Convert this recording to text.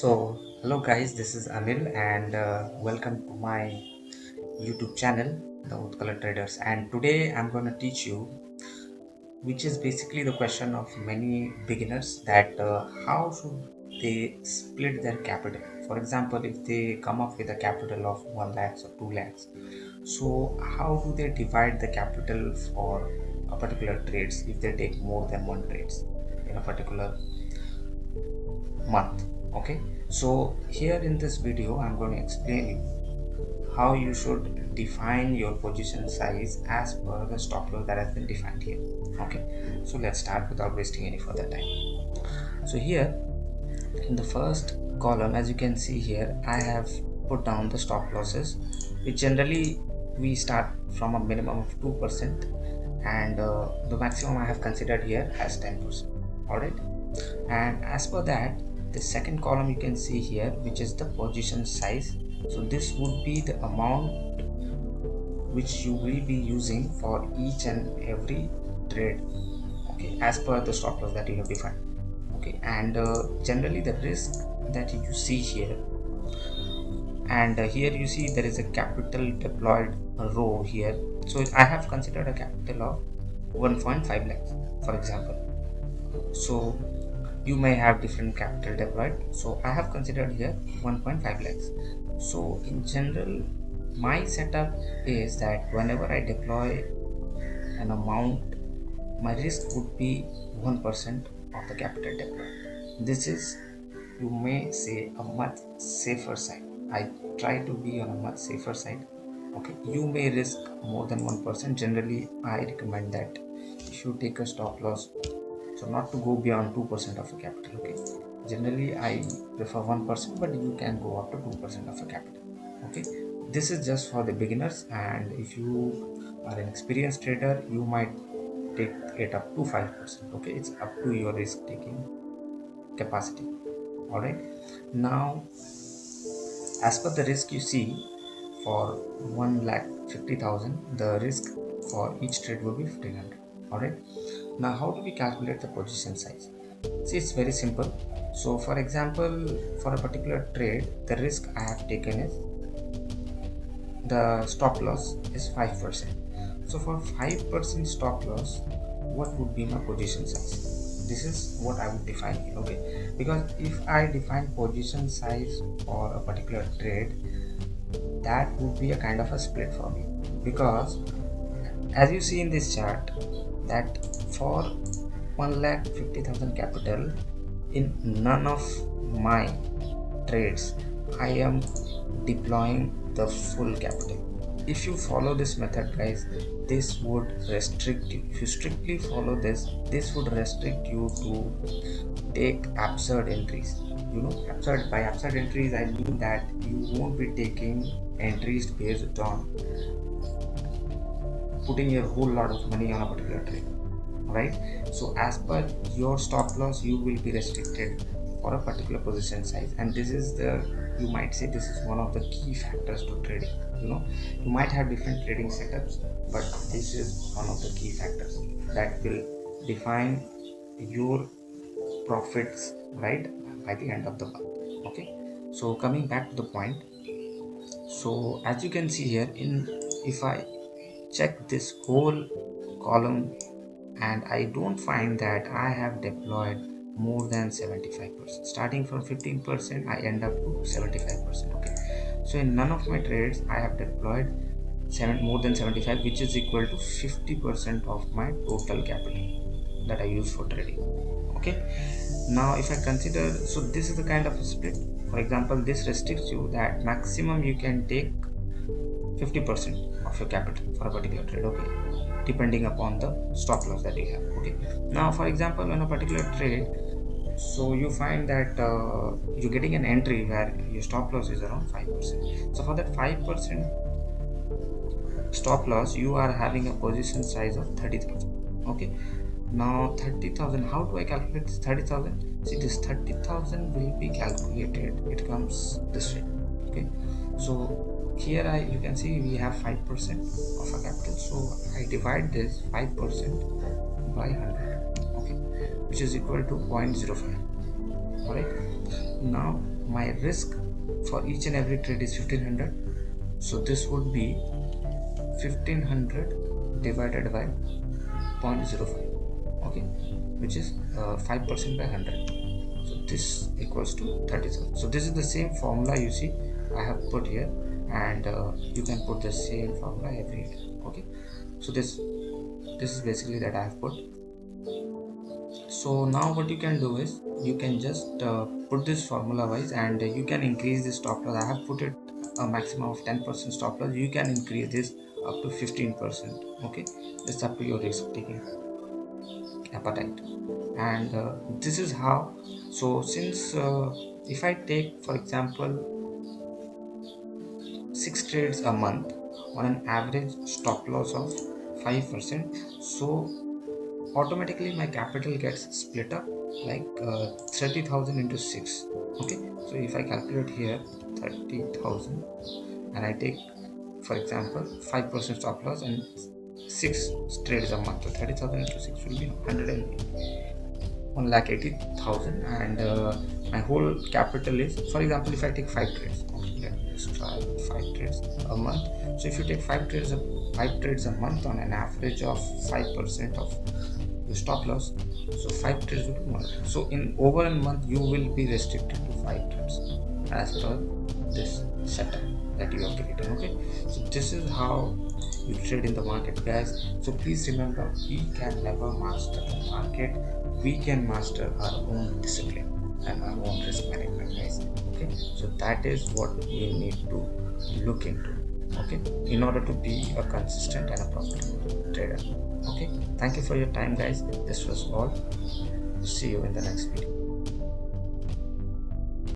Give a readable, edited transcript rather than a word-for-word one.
Hello guys, this is Anil and welcome to my YouTube channel, The Utkala Traders. And today I'm going to teach you, which is basically the question of many beginners, that how should they split their capital. For example, if they come up with a capital of 1 lakhs or 2 lakhs, so how do they divide the capital for a particular trades if they take more than one trades in a particular month? Okay, so here in this video I'm going to explain you how you should define your position size as per the stop loss that has been defined here. Okay, so let's start without wasting any further time. So here in the first column, as you can see here, I have put down the stop losses, which generally we start from a minimum of 2%, and the maximum I have considered here as 10%. All right, and as per that, the second column you can see here, which is the position size. So this would be the amount which you will be using for each and every trade, okay, as per the stop loss that you have defined. Okay, and generally the risk that you see here, and here you see there is a capital deployed row here. So I have considered a capital of 1.5 lakhs, for example. So you may have different capital deployed, so I have considered here 1.5 lakhs. So in general, my setup is that whenever I deploy an amount, my risk would be 1% of the capital deployed. This is, you may say, a much safer side. I try to be on a much safer side. Okay, you may risk more than 1%. Generally I recommend that if you take a stop loss, so not to go beyond 2% of a capital. Okay, generally I prefer 1%, but you can go up to 2% of a capital. Okay, this is just for the beginners, and if you are an experienced trader, you might take it up to 5%. Okay, it's up to your risk taking capacity. All right, now as per the risk you see, for 1,50,000, the risk for each trade will be 1,500. All right, now how do we calculate the position size? See, it's very simple. So for example, for a particular trade, the risk I have taken is, the stop loss is 5%. So for 5% stop loss, what would be my position size? This is what I would define here. Okay, because if I define position size for a particular trade, that would be a kind of a split for me, because as you see in this chart, that for 1,50,000 capital, in none of my trades I am deploying the full capital. If you follow this method, guys, this would restrict you. If you strictly follow this would restrict you to take absurd entries. You know, absurd, by absurd entries I mean that you won't be taking entries based on putting your whole lot of money on a particular trade, right? So as per your stop loss, you will be restricted for a particular position size, and this is the, you might say, this is one of the key factors to trading. You know, you might have different trading setups, but this is one of the key factors that will define your profits, right, by the end of the month. Okay, so coming back to the point, so as you can see here, in, if I check this whole column, and I don't find that I have deployed more than 75%. Starting from 15%, I end up to 75%. Okay, so in none of my trades I have deployed more than 75, which is equal to 50% of my total capital that I use for trading. Okay, now if I consider, so this is the kind of a split. For example, this restricts you that maximum you can take 50% of your capital for a particular trade. Okay, depending upon the stop loss that you have. Okay, now for example, in a particular trade, so you find that you're getting an entry where your stop loss is around 5%. So for that 5% stop loss, you are having a position size of 30,000. Okay, now 30,000, how do I calculate this 30,000? See, this 30,000 will be calculated, it comes this way. Okay, so here you can see we have 5% of a capital, so I divide this 5% by 100, okay, which is equal to 0.05. all right, now my risk for each and every trade is 1500. So this would be 1500 divided by 0.05, okay, which is 5% by 100. So this equals to 30,000. So this is the same formula you see I have put here, and you can put the same formula everywhere. Okay, so this is basically that I have put. So now what you can do is you can just put this formula wise, and you can increase this stop loss. I have put it a maximum of 10% stop loss. You can increase this up to 15%. Okay, it's up to your risk taking appetite. And this is how. So since if I take for example 6 trades a month on an average stop loss of 5%, so automatically my capital gets split up like 30,000 into 6. Okay, so if I calculate here 30,000 and I take for example 5% stop loss and 6 trades a month, so 30,000 into 6 will be 1,80,000, and my whole capital is, for example, if I take 5 trades, okay, let me just try 5 trades a month. So if you take 5 trades a month on an average of 5% of the stop loss, so 5 trades will be 1. So in over a month you will be restricted to 5 trades as per this setup that you have created. Okay, so this is how you trade in the market, guys. So please remember, we can never master the market. We can master our own discipline and our own risk management, guys. Okay, so that is what we need to look into, okay, in order to be a consistent and a profitable trader. Okay, thank you for your time, guys. This was all. See you in the next video.